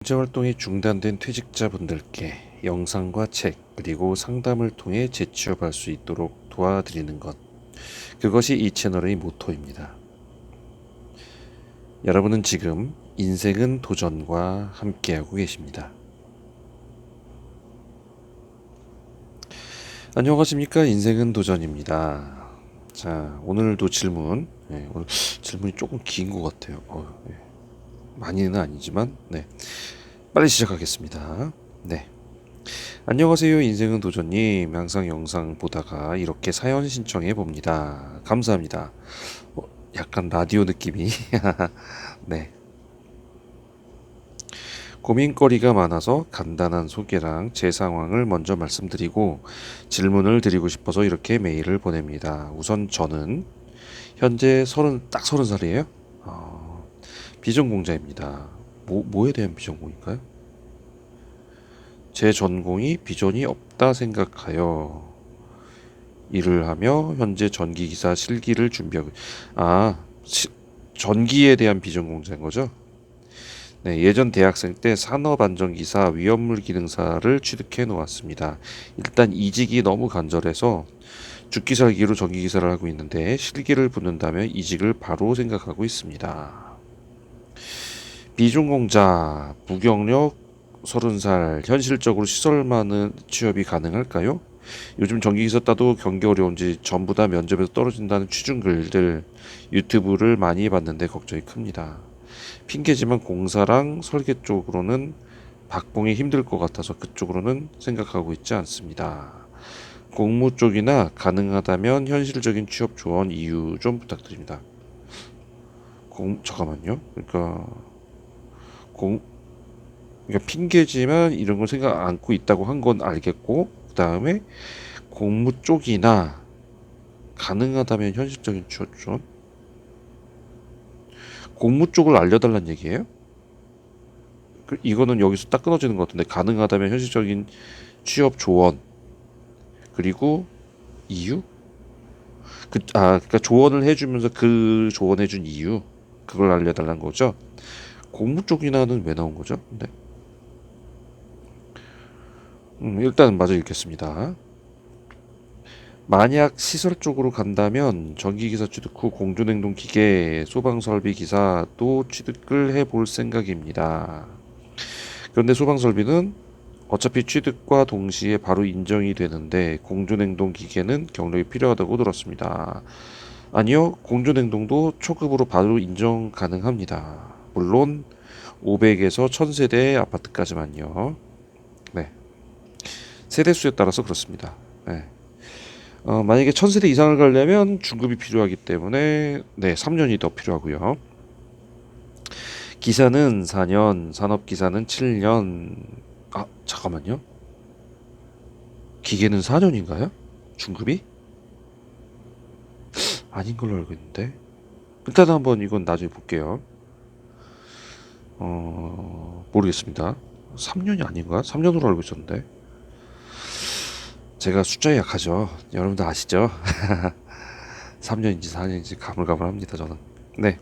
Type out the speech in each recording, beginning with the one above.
경제활동이 중단된 퇴직자분들께 영상과 책 그리고 상담을 통해 재취업할 수 있도록 도와드리는 것, 그것이 이 채널의 모토입니다. 여러분은 지금 인생은 도전과 함께하고 계십니다. 안녕하십니까. 인생은 도전입니다. 자, 오늘도 질문. 오늘 질문이 조금 긴 것 같아요. 많이는 아니지만 빨리 시작하겠습니다. 안녕하세요. 인생은 도전님. 항상 영상 보다가 이렇게 사연 신청해 봅니다. 감사합니다. 약간 라디오 느낌이. 네. 고민거리가 많아서 간단한 소개랑 제 상황을 먼저 말씀드리고 질문을 드리고 싶어서 이렇게 메일을 보냅니다. 우선 저는 현재 딱 30살이에요. 비전공자입니다. 뭐에 대한 비전공일까요? 제 전공이 비전이 없다 생각하여 일을 하며 현재 전기기사 실기를 준비하고. 아, 전기에 대한 비전공자인 거죠? 네, 예전 대학생 때 산업안전기사 위험물기능사를 취득해 놓았습니다. 일단 이직이 너무 간절해서 죽기 살기로 전기기사를 하고 있는데 실기를 붙는다면 이직을 바로 생각하고 있습니다. 비전공자, 무경력, 30살, 현실적으로 시설만은 취업이 가능할까요? 요즘 전기기사 따도 경기 어려운지 전부 다 면접에서 떨어진다는 취중글들 유튜브를 많이 봤는데 걱정이 큽니다. 핑계지만 공사랑 설계 쪽으로는 박봉이 힘들 것 같아서 그쪽으로는 생각하고 있지 않습니다. 공무 쪽이나 가능하다면 현실적인 취업 조언 이유 좀 부탁드립니다. 잠깐만요. 공, 그러니까 핑계지만 이런 걸 생각 안고 있다고 한 건 알겠고, 그 다음에 공무 쪽이나 가능하다면 현실적인 취업 조언? 공무 쪽을 알려달란 얘기예요? 이거는 여기서 딱 끊어지는 것 같은데, 가능하다면 현실적인 취업 조언 그리고 이유? 그러니까 조언을 해주면서 그 조언해준 이유, 그걸 알려달라는 거죠. 공무 쪽이나는 왜 나온 거죠? 일단 마저 읽겠습니다. 만약 시설 쪽으로 간다면 전기기사 취득 후 공조냉동 기계 소방설비 기사도 취득을 해볼 생각입니다. 그런데 소방설비는 어차피 취득과 동시에 바로 인정이 되는데 공조냉동 기계는 경력이 필요하다고 들었습니다. 아니요, 공조냉동도 초급으로 바로 인정 가능합니다. 물론 500에서 1000세대 아파트까지만요. 네, 세대수에 따라서 그렇습니다. 네. 만약에 1000세대 이상을 가려면 중급이 필요하기 때문에 3년이 더 필요하고요. 기사는 4년, 산업기사는 7년. 잠깐만요. 기계는 4년인가요? 중급이? 아닌 걸로 알고 있는데. 일단 한번 이건 나중에 볼게요. 모르겠습니다. 3년이 아닌가? 3년으로 알고 있었는데. 제가 숫자에 약하죠. 여러분들 아시죠? 3년인지 4년인지 가물가물합니다, 저는. 네.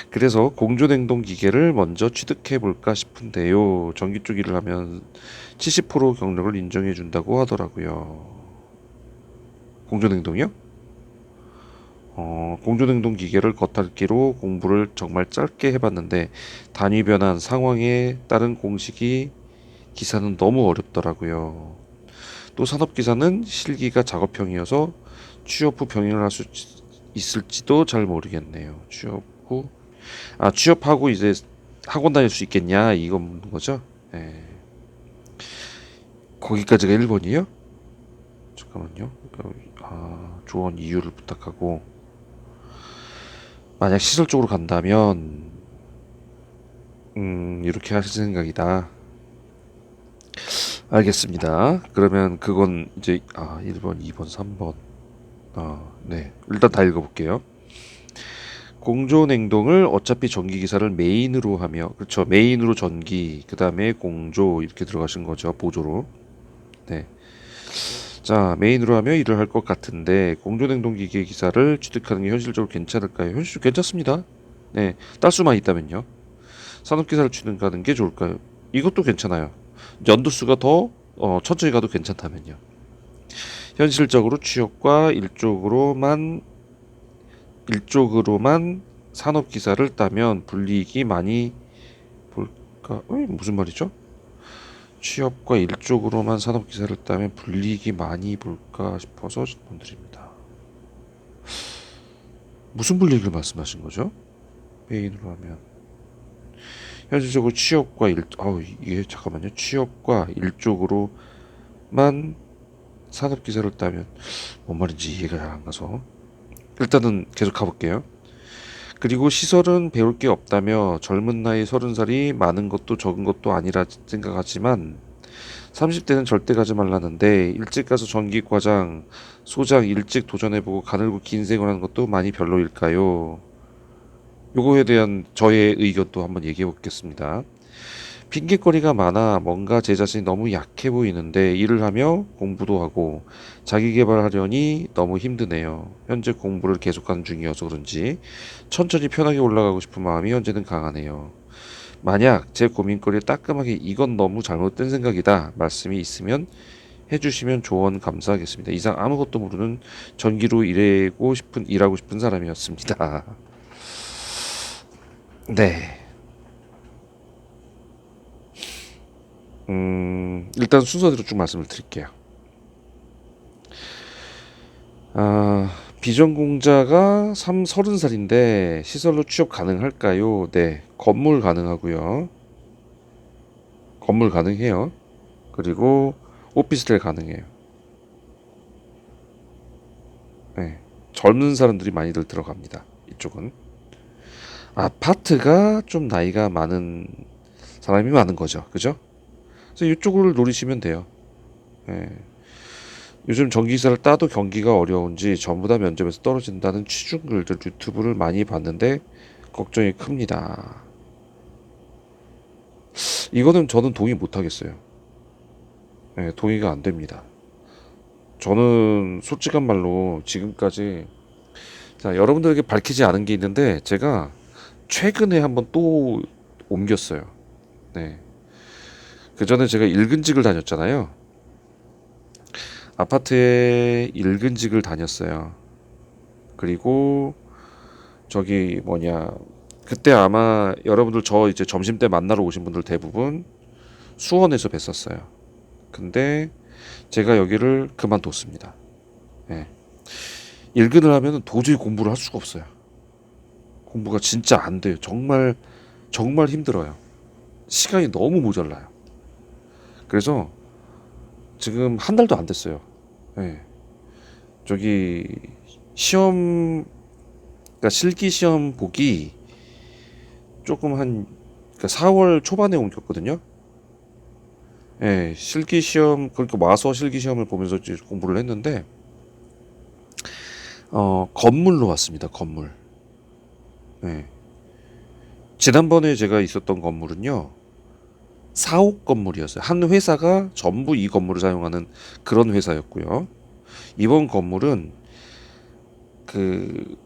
그래서 공조냉동 기계를 먼저 취득해 볼까 싶은데요. 전기 쪽 일을 하면 70% 경력을 인정해 준다고 하더라고요. 공조냉동이요? 공조냉동 기계를 겉핥기로 공부를 정말 짧게 해봤는데 단위 변환 상황에 따른 공식이 기사는 너무 어렵더라고요. 또 산업기사는 실기가 작업형이어서 취업 후 병행을 할 수 있을지도 잘 모르겠네요. 취업하고 이제 학원 다닐 수 있겠냐 이거 묻는 거죠? 네. 거기까지가 1번이요? 잠깐만요. 조언 이유를 부탁하고 만약 시설 쪽으로 간다면 이렇게 하실 생각이다. 알겠습니다. 그러면 그건 이제 1번, 2번, 3번. 네. 일단 다 읽어볼게요. 공조냉동을 어차피 전기기사를 메인으로 하며, 그렇죠. 메인으로 전기, 그 다음에 공조 이렇게 들어가신 거죠. 보조로. 네. 자, 메인으로 하며 일을 할 것 같은데 공조냉동 기계 기사를 취득하는 게 현실적으로 괜찮을까요? 현실적으로 괜찮습니다. 네. 딸 수만 있다면요. 산업기사를 취득하는 게 좋을까요? 이것도 괜찮아요. 연도수가 더 천천히 가도 괜찮다면요. 현실적으로 취업과 일쪽으로만 산업 기사를 따면 불이익이 많이 볼까? 무슨 말이죠? 취업과 일쪽으로만 산업 기사를 따면 불이익이 많이 볼까 싶어서 질문 드립니다. 무슨 불이익을 말씀하신 거죠? 메인으로 하면 현실적으로 이게 잠깐만요. 취업과 일쪽으로만 산업 기사를 따면 뭔 말인지 이해가 잘 안 가서 일단은 계속 가볼게요. 그리고 시설은 배울 게 없다며 젊은 나이 30살이 많은 것도 적은 것도 아니라 생각하지만 30대는 절대 가지 말라는데 일찍 가서 전기 과장, 소장 일찍 도전해보고 가늘고 긴 생활하는 것도 많이 별로일까요? 요거에 대한 저의 의견도 한번 얘기해 보겠습니다. 핑계거리가 많아 뭔가 제 자신이 너무 약해 보이는데 일을 하며 공부도 하고 자기 개발하려니 너무 힘드네요. 현재 공부를 계속하는 중이어서 그런지 천천히 편하게 올라가고 싶은 마음이 현재는 강하네요. 만약 제 고민거리에 따끔하게 이건 너무 잘못된 생각이다 말씀이 있으면 해주시면 조언 감사하겠습니다. 이상 아무것도 모르는 전기로 일하고 싶은 사람이었습니다. 네. 일단 순서대로 쭉 말씀을 드릴게요. 비전공자가 30살인데 시설로 취업 가능할까요? 네. 건물 가능하고요. 건물 가능해요. 그리고 오피스텔 가능해요. 네. 젊은 사람들이 많이들 들어갑니다. 이쪽은. 아파트가 좀 나이가 많은 사람이 많은 거죠. 그죠? 그래서 이쪽을 노리시면 돼요. 예. 요즘 전기기사를 따도 경기가 어려운지 전부 다 면접에서 떨어진다는 취중글들 유튜브를 많이 봤는데 걱정이 큽니다. 이거는 저는 동의 못 하겠어요. 예, 동의가 안 됩니다. 저는 솔직한 말로 지금까지 자, 여러분들에게 밝히지 않은 게 있는데 제가 최근에 한번 또 옮겼어요. 네. 그 전에 제가 일근직을 다녔잖아요. 아파트에 일근직을 다녔어요. 그리고 저기 뭐냐 그때 아마 여러분들 저 이제 점심때 만나러 오신 분들 대부분 수원에서 뵀었어요. 근데 제가 여기를 그만뒀습니다. 예. 일근을 하면 도저히 공부를 할 수가 없어요. 공부가 진짜 안 돼요. 정말 정말 힘들어요. 시간이 너무 모자라요. 그래서 지금 한 달도 안 됐어요. 예. 저기 시험 그러니까 실기 시험 보기 조금 그러니까 4월 초반에 옮겼거든요. 예, 실기 시험 그러니까 와서 실기 시험을 보면서 이제 공부를 했는데 건물로 왔습니다. 건물. 예. 지난번에 제가 있었던 건물은요. 사옥 건물이었어요. 한 회사가 전부 이 건물을 사용하는 그런 회사였고요. 이번 건물은 그,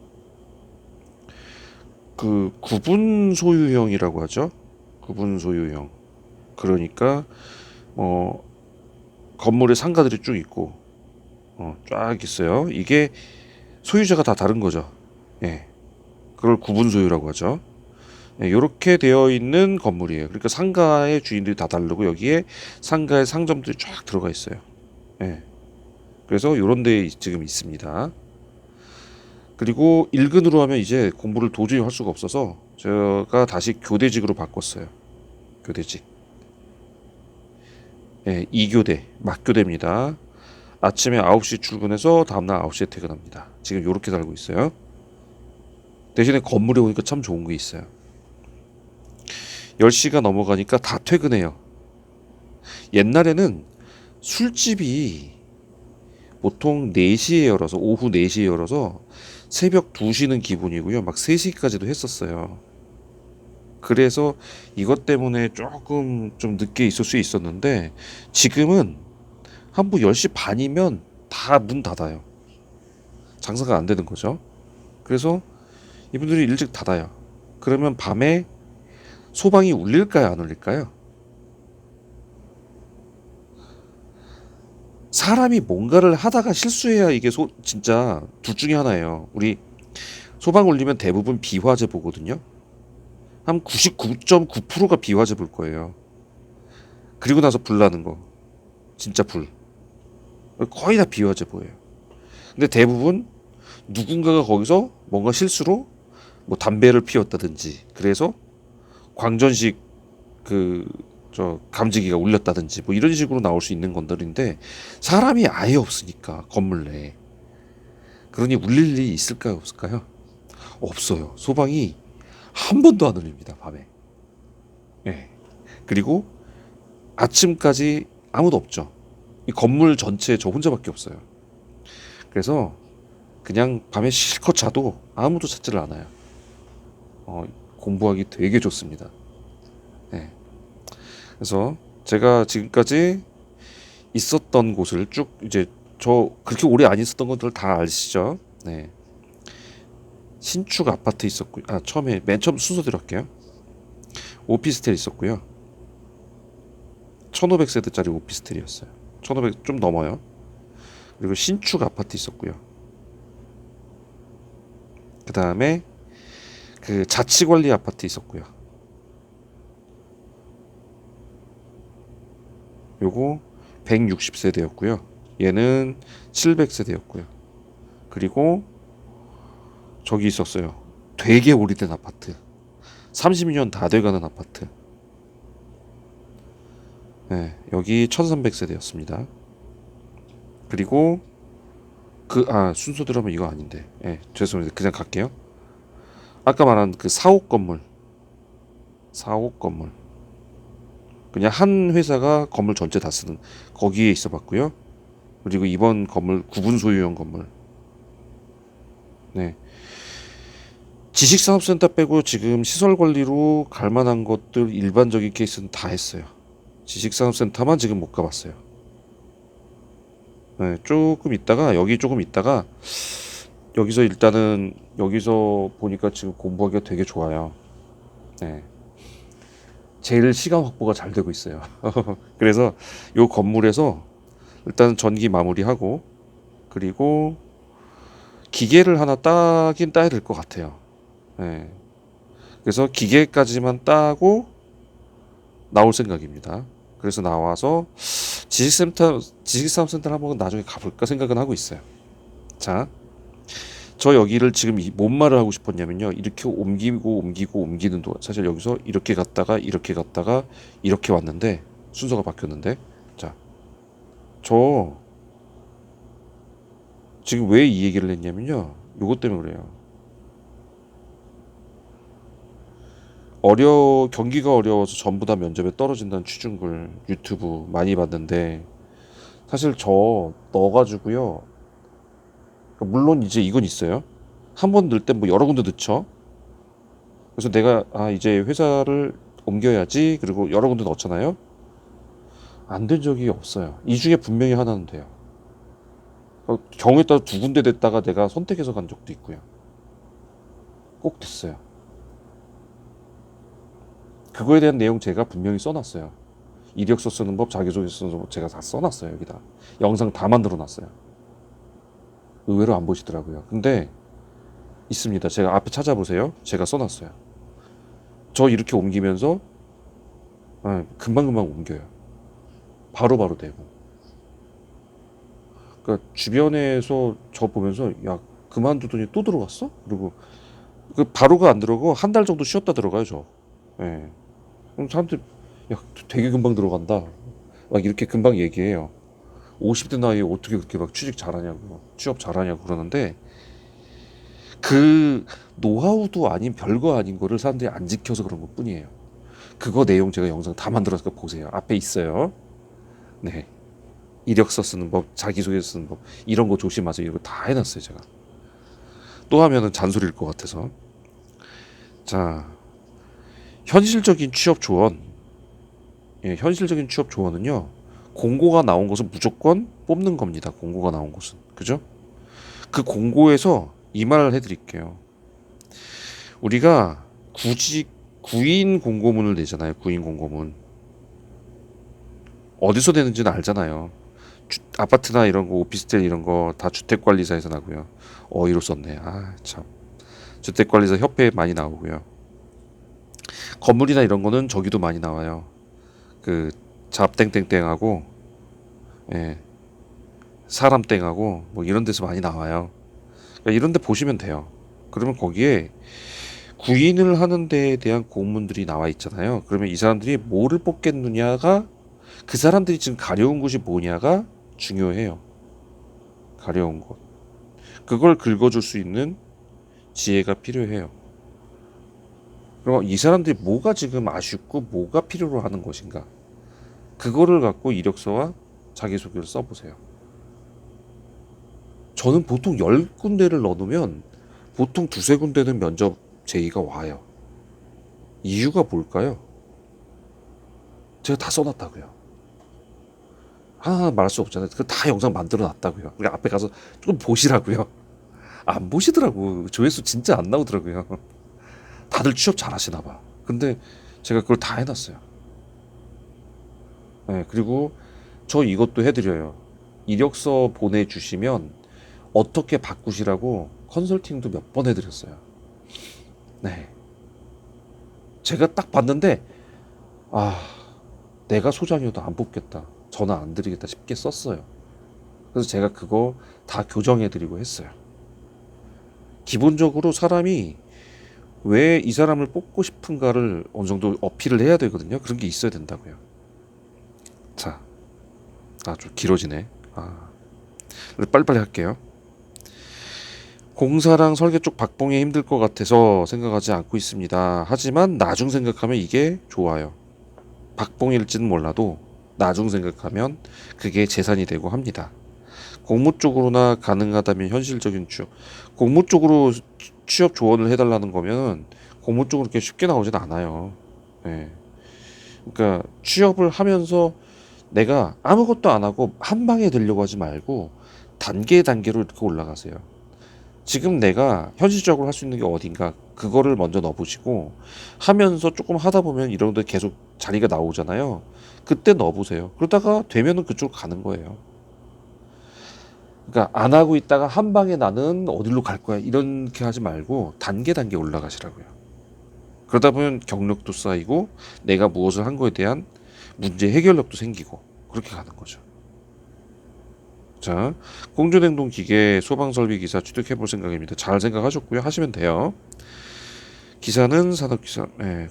그 구분 소유형이라고 하죠. 구분 소유형. 그러니까 어, 건물에 상가들이 쭉 있고 쫙 있어요. 이게 소유자가 다 다른 거죠. 예. 그걸 구분 소유라고 하죠. 예, 이렇게 되어 있는 건물이에요. 그러니까 상가의 주인들이 다 다르고 여기에 상가의 상점들이 쫙 들어가 있어요. 예. 그래서 이런 데 지금 있습니다. 그리고 일근으로 하면 이제 공부를 도저히 할 수가 없어서 제가 다시 교대직으로 바꿨어요. 교대직. 예, 2교대, 막교대입니다. 아침에 9시 출근해서 다음날 9시에 퇴근합니다. 지금 이렇게 살고 있어요. 대신에 건물에 오니까 참 좋은 게 있어요. 10시가 넘어가니까 다 퇴근해요. 옛날에는 술집이 보통 4시에 열어서 오후 4시에 열어서 새벽 2시는 기본이고요. 막 3시까지도 했었어요. 그래서 이것 때문에 조금 좀 늦게 있을 수 있었는데 지금은 한부 10시 반이면 다 문 닫아요. 장사가 안 되는 거죠. 그래서 이분들이 일찍 닫아요. 그러면 밤에 소방이 울릴까요, 안 울릴까요? 사람이 뭔가를 하다가 실수해야 이게 진짜 둘 중에 하나예요. 우리 소방 올리면 대부분 비화재 보거든요. 한 99.9%가 비화재 볼 거예요. 그리고 나서 불 나는 거. 진짜 불. 거의 다 비화재 보여요. 근데 대부분 누군가가 거기서 뭔가 실수로 뭐 담배를 피웠다든지 그래서 광전식 그 저 감지기가 울렸다든지 뭐 이런 식으로 나올 수 있는 건들인데 사람이 아예 없으니까 건물 내에 그러니 울릴 일이 있을까요 없을까요? 없어요. 소방이 한 번도 안 울립니다 밤에. 예. 그리고 아침까지 아무도 없죠. 이 건물 전체에 저 혼자밖에 없어요. 그래서 그냥 밤에 실컷 자도 아무도 찾지를 않아요. 어, 공부하기 되게 좋습니다. 네. 그래서 제가 지금까지 있었던 곳을 쭉 이제 저 그렇게 오래 안 있었던 것들 다 아시죠? 네. 신축 아파트 있었고요. 아 처음에 맨 처음 순서대로 할게요. 오피스텔 있었고요. 1500세대짜리 오피스텔이었어요. 1500 좀 넘어요. 그리고 신축 아파트 있었고요. 그 다음에 그 자치관리 아파트 있었고요. 요거 160세대였고요. 얘는 700세대였고요. 그리고 저기 있었어요. 되게 오래된 아파트. 30년 다 돼가는 아파트. 네, 여기 1300세대였습니다. 그리고 순서대로 하면 이거 아닌데. 죄송합니다. 그냥 갈게요. 아까 말한 그 사옥 건물. 사옥 건물. 그냥 한 회사가 건물 전체 다 쓰는 거기에 있어 봤고요. 그리고 이번 건물 구분 소유형 건물. 네. 지식산업센터 빼고 지금 시설 관리로 갈 만한 것들 일반적인 케이스는 다 했어요. 지식산업센터만 지금 못 가봤어요. 네, 조금 있다가 여기서 일단은 여기서 보니까 지금 공부하기가 되게 좋아요. 네. 제일 시간 확보가 잘 되고 있어요. 그래서 요 건물에서 일단 전기 마무리하고 그리고 기계를 하나 따긴 따야 될 것 같아요. 네. 그래서 기계까지만 따고 나올 생각입니다. 그래서 나와서 지식산업센터를 한번 나중에 가볼까 생각은 하고 있어요. 자, 저 여기를 지금 뭔 말을 하고 싶었냐면요. 이렇게 옮기는 동안 사실 여기서 이렇게 갔다가 이렇게 왔는데 순서가 바뀌었는데 자, 저 지금 왜 이 얘기를 했냐면요. 요것 때문에 그래요. 경기가 어려워서 전부 다 면접에 떨어진다는 취중글 유튜브 많이 봤는데 사실 저 넣어가지고요. 물론 이제 이건 있어요. 한 번 넣을 때 뭐 여러 군데 넣죠. 그래서 내가 이제 회사를 옮겨야지 그리고 여러 군데 넣잖아요. 안 된 적이 없어요. 이 중에 분명히 하나는 돼요. 경우에 따라 두 군데 됐다가 내가 선택해서 간 적도 있고요. 꼭 됐어요. 그거에 대한 내용 제가 분명히 써놨어요. 이력서 쓰는 법, 자기소개서 쓰는 법 제가 다 써놨어요. 여기다. 영상 다 만들어놨어요. 의외로 안 보시더라고요. 근데 있습니다. 제가 앞에 찾아보세요. 제가 써놨어요. 저 이렇게 옮기면서 금방금방 옮겨요. 바로바로 되고. 그러니까 주변에서 저 보면서 야 그만두더니 또 들어갔어? 그리고 그 바로가 안 들어가고 한 달 정도 쉬었다 들어가요 저. 예. 그럼 사람들 야 되게 금방 들어간다. 막 이렇게 금방 얘기해요. 50대 나이에 어떻게 그렇게 막 취업 잘하냐고 그러는데 그 노하우도 아닌 별거 아닌 거를 사람들이 안 지켜서 그런 것 뿐이에요. 그거 내용 제가 영상 다 만들어서 보세요. 앞에 있어요. 네. 이력서 쓰는 법, 자기소개서 쓰는 법 이런 거 조심하세요. 이거 다 해놨어요 제가. 또 하면은 잔소리일 것 같아서. 자, 현실적인 취업 조언. 현실적인 취업 조언은요. 공고가 나온 곳은 무조건 뽑는 겁니다. 공고가 나온 곳은. 그죠? 그 공고에서 이 말을 해드릴게요. 우리가 구인 공고문을 내잖아요. 구인 공고문. 어디서 되는지는 알잖아요. 아파트나 이런 거 오피스텔 이런 거 다 주택관리사에서 나고요. 어이로 썼네. 아, 참. 주택관리사 협회에 많이 나오고요. 건물이나 이런 거는 저기도 많이 나와요. 그 잡땡땡땡하고 예, 사람땡하고 뭐 이런 데서 많이 나와요. 그러니까 이런 데 보시면 돼요. 그러면 거기에 구인을 하는 데에 대한 공문들이 나와 있잖아요. 그러면 이 사람들이 뭐를 뽑겠느냐가 그 사람들이 지금 가려운 곳이 뭐냐가 중요해요. 가려운 곳. 그걸 긁어줄 수 있는 지혜가 필요해요. 그럼 이 사람들이 뭐가 지금 아쉽고 뭐가 필요로 하는 것인가? 그거를 갖고 이력서와 자기소개를 써보세요. 저는 보통 10군데를 넣어놓으면 보통 두세 군데는 면접 제의가 와요. 이유가 뭘까요? 제가 다 써놨다고요. 하나 말할 수 없잖아요. 그 다 영상 만들어 놨다고요. 우리 앞에 가서 조금 보시라고요. 안 보시더라고. 조회수 진짜 안 나오더라고요. 다들 취업 잘 하시나 봐. 근데 제가 그걸 다 해놨어요. 네, 그리고 저 이것도 해드려요. 이력서 보내주시면 어떻게 바꾸시라고 컨설팅도 몇 번 해드렸어요. 네. 제가 딱 봤는데, 아, 내가 소장이어도 안 뽑겠다. 전화 안 드리겠다 싶게 썼어요. 그래서 제가 그거 다 교정해드리고 했어요. 기본적으로 사람이 왜 이 사람을 뽑고 싶은가를 어느 정도 어필을 해야 되거든요. 그런 게 있어야 된다고요. 자, 좀 길어지네. 빨리빨리 할게요. 공사랑 설계 쪽 박봉에 힘들 것 같아서 생각하지 않고 있습니다. 하지만 나중 생각하면 이게 좋아요. 박봉일지는 몰라도 나중 생각하면 그게 재산이 되고 합니다. 공무 쪽으로나 가능하다면 현실적인 취업. 공무 쪽으로 취업 조언을 해달라는 거면 공무 쪽으로 그렇게 쉽게 나오진 않아요. 예. 그러니까 취업을 하면서 내가 아무것도 안 하고 한 방에 되려고 하지 말고 단계 단계로 이렇게 올라가세요. 지금 내가 현실적으로 할 수 있는 게 어딘가 그거를 먼저 넣어보시고 하면서 조금 하다 보면 이런 데 계속 자리가 나오잖아요. 그때 넣어보세요. 그러다가 되면은 그쪽으로 가는 거예요. 그러니까 안 하고 있다가 한 방에 나는 어디로 갈 거야 이렇게 하지 말고 단계 단계 올라가시라고요. 그러다 보면 경력도 쌓이고 내가 무엇을 한 거에 대한 문제 해결력도 생기고 그렇게 가는 거죠. 자, 공조냉동 기계 소방설비 기사 취득해 볼 생각입니다. 잘 생각하셨고요. 하시면 돼요. 기사는 산업기사. 네,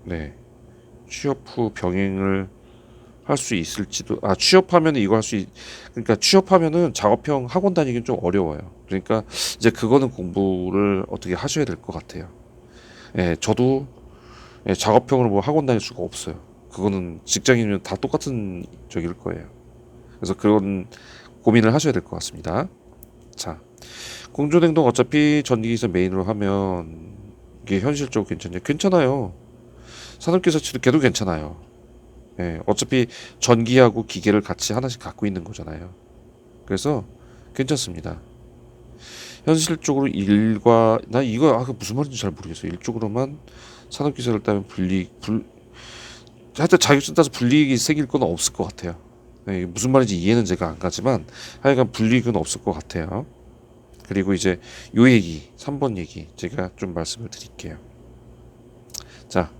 네. 취업 후 병행을 할 수 있을지도. 취업하면 이거 할 수 그러니까 취업하면은 작업형 학원 다니긴 좀 어려워요. 그러니까 이제 그거는 공부를 어떻게 하셔야 될 것 같아요. 예, 저도 작업형으로 뭐 학원 다닐 수가 없어요. 그거는 직장인이면 다 똑같은 적일 거예요. 그래서 그런 고민을 하셔야 될 것 같습니다. 자, 공조냉동 어차피 전기기사 메인으로 하면 이게 현실적으로 괜찮냐? 괜찮아요. 산업기사 취득해도 괜찮아요. 예, 어차피 전기하고 기계를 같이 하나씩 갖고 있는 거잖아요. 그래서 괜찮습니다. 현실적으로 일과 나 이거 그 무슨 말인지 잘 모르겠어요. 일적으로만 산업기사를 따면 하여튼 자격증 따서 불이익이 생길 건 없을 것 같아요. 네, 무슨 말인지 이해는 제가 안 가지만 하여간 불이익은 없을 것 같아요. 그리고 이제 요 얘기 3번 얘기 제가 좀 말씀을 드릴게요. 자,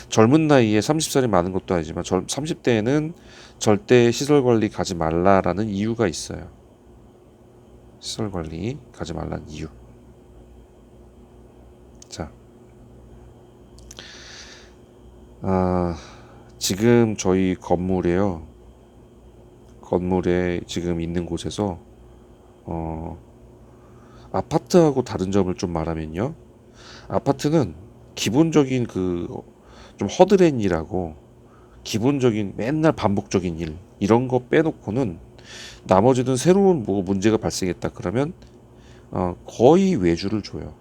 젊은 나이에 30살이 많은 것도 아니지만 30대에는 절대 시설관리 가지 말라라는 이유가 있어요. 시설관리 가지 말라는 이유. 자, 지금 저희 건물에 지금 있는 곳에서 아파트하고 다른 점을 좀 말하면요. 아파트는 기본적인 좀 허드렛 일하고 기본적인 맨날 반복적인 일 이런 거 빼놓고는 나머지는 새로운 뭐 문제가 발생했다 그러면 거의 외주를 줘요.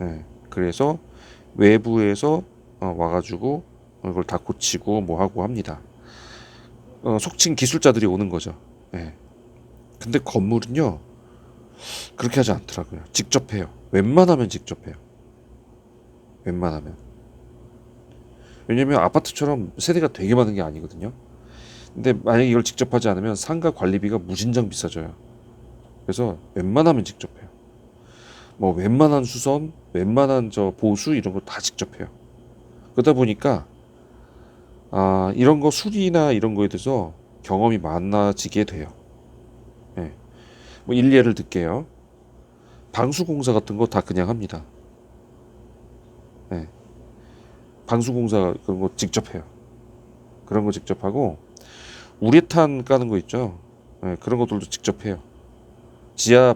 네, 그래서 외부에서 와가지고 이걸 다 고치고 뭐 하고 합니다. 속칭 기술자들이 오는 거죠. 네. 근데 건물은요 그렇게 하지 않더라고요. 직접 해요. 웬만하면 직접 해요. 웬만하면. 왜냐면 아파트처럼 세대가 되게 많은 게 아니거든요. 근데 만약에 이걸 직접 하지 않으면 상가 관리비가 무진장 비싸져요. 그래서 웬만하면 직접 해요. 뭐 웬만한 수선, 웬만한 저 보수 이런 거 다 직접 해요. 그러다 보니까 이런 거 수리나 이런 거에 대해서 경험이 많아지게 돼요. 예. 뭐 일례를 들게요. 방수공사 같은 거 다 그냥 합니다. 예. 방수공사 그런 거 직접 해요. 그런 거 직접 하고 우레탄 까는 거 있죠. 예, 그런 것들도 직접 해요. 지하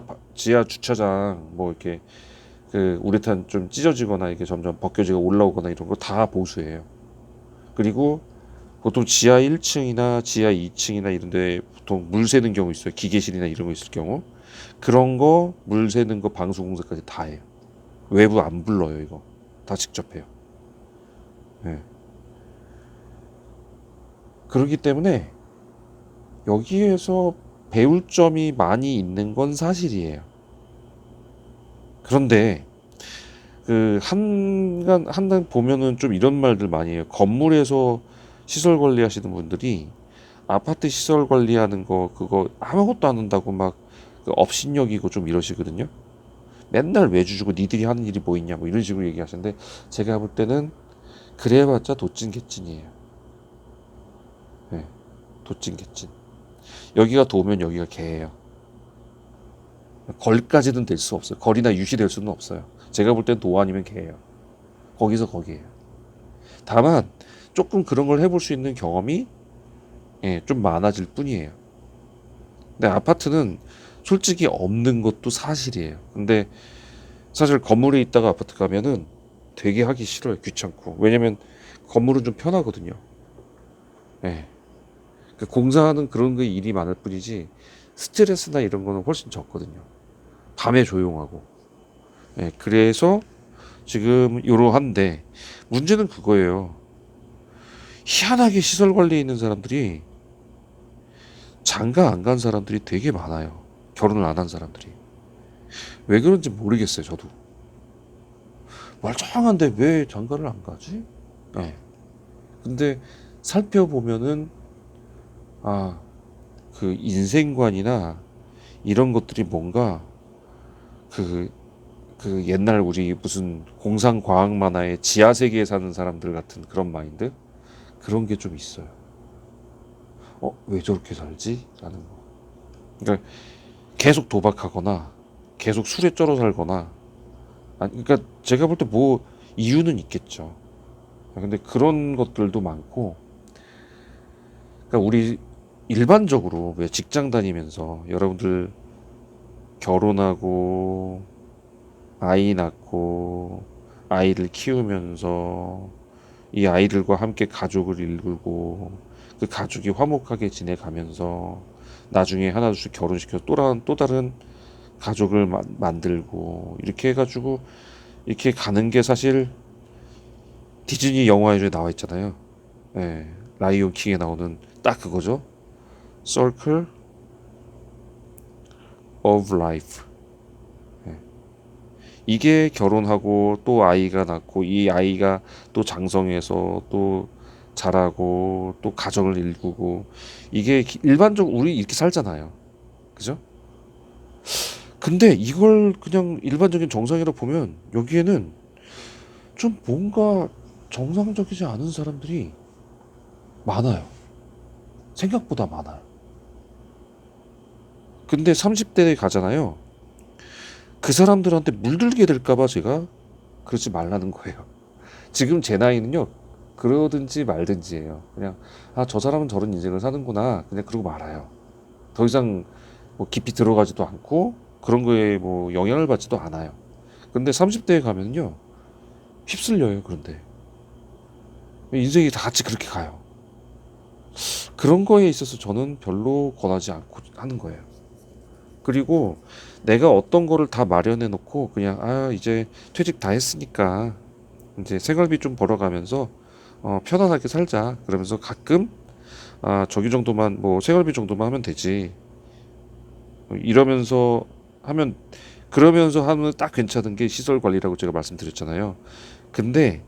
주차장 뭐 이렇게 그 우레탄 좀 찢어지거나 이게 점점 벗겨지고 올라오거나 이런 거 다 보수해요. 그리고 보통 지하 1층이나 지하 2층이나 이런 데 보통 물 새는 경우 있어요. 기계실이나 이런 거 있을 경우. 그런 거 물 새는 거 방수공사까지 다 해요. 외부 안 불러요, 이거. 다 직접 해요. 예. 그렇기 때문에 여기에서 배울 점이 많이 있는 건 사실이에요. 그런데 그 한간 보면은 좀 이런 말들 많이 해요. 건물에서 시설 관리하시는 분들이 아파트 시설 관리하는 거 그거 아무것도 안 한다고 막그 업신여기고 좀 이러시거든요. 맨날 외주 주고 니들이 하는 일이 뭐 있냐 뭐 이런 식으로 얘기하시는데 제가 볼 때는 그래봤자 도찐 개찐이에요. 네, 도찐 개찐. 여기가 도면 여기가 개예요. 걸까지는 될 수 없어요. 걸이나 유시 될 수는 없어요. 제가 볼 땐 도 아니면 개예요. 거기서 거기에요. 다만 조금 그런 걸 해볼 수 있는 경험이 좀 많아질 뿐이에요. 근데 아파트는 솔직히 없는 것도 사실이에요. 근데 사실 건물에 있다가 아파트 가면은 되게 하기 싫어요. 귀찮고. 왜냐면 건물은 좀 편하거든요. 예. 그 공사하는 그런 게 일이 많을 뿐이지 스트레스나 이런 거는 훨씬 적거든요. 밤에 조용하고. 예. 그래서 지금 이러한데 문제는 그거예요. 희한하게 시설 관리에 있는 사람들이 장가 안 간 사람들이 되게 많아요. 결혼을 안 한 사람들이. 왜 그런지 모르겠어요, 저도. 멀쩡한데 왜 장가를 안 가지? 네. 근데 살펴보면은, 아, 그 인생관이나 이런 것들이 뭔가 그, 그 옛날 우리 무슨 공상과학 만화의 지하세계에 사는 사람들 같은 그런 마인드? 그런 게 좀 있어요. 왜 저렇게 살지? 라는 거. 그러니까 계속 도박하거나 계속 술에 쩔어 살거나 그러니까 제가 볼 때 뭐 이유는 있겠죠. 근데 그런 것들도 많고, 그러니까 우리 일반적으로 왜 직장 다니면서 여러분들 결혼하고 아이 낳고 아이를 키우면서 이 아이들과 함께 가족을 이루고 그 가족이 화목하게 지내가면서 나중에 하나둘씩 결혼시켜서 또 다른 가족을 만들고 이렇게 해가지고 이렇게 가는 게 사실 디즈니 영화에 나와 있잖아요. 예, 라이온 킹에 나오는 딱 그거죠. Circle of Life. 예. 이게 결혼하고 또 아이가 낳고 이 아이가 또 장성해서 또 자라고 또 가정을 일구고 이게 일반적으로 우리 이렇게 살잖아요. 그죠? 근데 이걸 그냥 일반적인 정상이라 보면 여기에는 좀 뭔가 정상적이지 않은 사람들이 많아요. 생각보다 많아요. 근데 30대에 가잖아요. 그 사람들한테 물들게 될까봐 제가 그러지 말라는 거예요. 지금 제 나이는요, 그러든지 말든지예요. 그냥, 저 사람은 저런 인생을 사는구나. 그냥 그러고 말아요. 더 이상 뭐 깊이 들어가지도 않고, 그런 거에 뭐 영향을 받지도 않아요. 근데 30대에 가면요, 휩쓸려요, 그런데. 인생이 다 같이 그렇게 가요. 그런 거에 있어서 저는 별로 권하지 않고 하는 거예요. 그리고 내가 어떤 거를 다 마련해 놓고 그냥 이제 퇴직 다 했으니까 이제 생활비 좀 벌어가면서 편안하게 살자 그러면서 가끔 저기 정도만 뭐 생활비 정도만 하면 되지 이러면서 하면 그러면서 하면 딱 괜찮은 게 시설 관리라고 제가 말씀드렸잖아요. 근데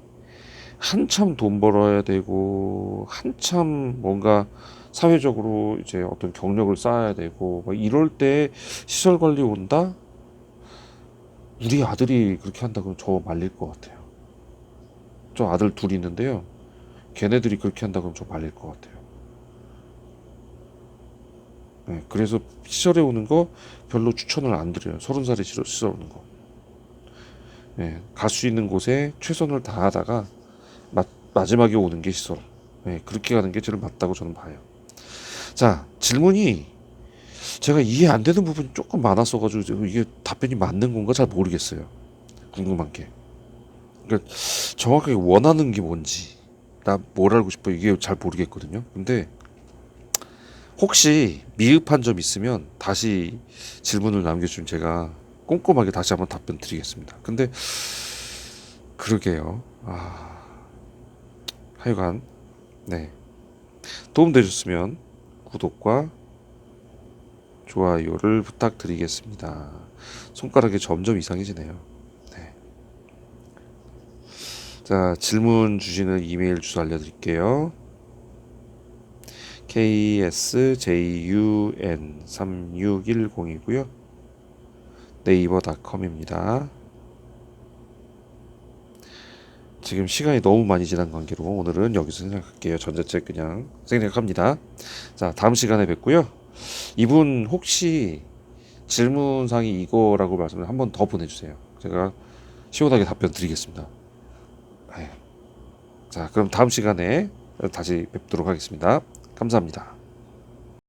한참 돈 벌어야 되고 한참 뭔가 사회적으로 이제 어떤 경력을 쌓아야 되고 막 이럴 때 시설 관리 온다? 우리 아들이 그렇게 한다 그러면 저 말릴 것 같아요. 저 아들 둘이 있는데요. 걔네들이 그렇게 한다 그러면 저 말릴 것 같아요. 네, 그래서 시설에 오는 거 별로 추천을 안 드려요. 30살에 시설 오는 거. 네, 갈 수 있는 곳에 최선을 다하다가 마지막에 오는 게 시설. 네, 그렇게 가는 게 제일 맞다고 저는 봐요. 자, 질문이 제가 이해 안 되는 부분이 조금 많았어가지고 이게 답변이 맞는 건가 잘 모르겠어요. 궁금한 게. 그러니까 정확하게 원하는 게 뭔지, 나 뭘 알고 싶어 이게 잘 모르겠거든요. 근데 혹시 미흡한 점 있으면 다시 질문을 남겨주면 제가 꼼꼼하게 다시 한번 답변 드리겠습니다. 근데 그러게요. 하여간 네, 도움 되셨으면 구독과 좋아요를 부탁드리겠습니다. 손가락이 점점 이상해지네요. 네. 자, 질문 주시는 이메일 주소 알려드릴게요. ksjun3610이고요. 네이버닷컴입니다. 지금 시간이 너무 많이 지난 관계로 오늘은 여기서 생략할게요. 전자책 그냥 생략합니다. 자, 다음 시간에 뵙고요. 이분 혹시 질문사항이 이거라고 말씀을 한 번 더 보내주세요. 제가 시원하게 답변 드리겠습니다. 자, 그럼 다음 시간에 다시 뵙도록 하겠습니다. 감사합니다.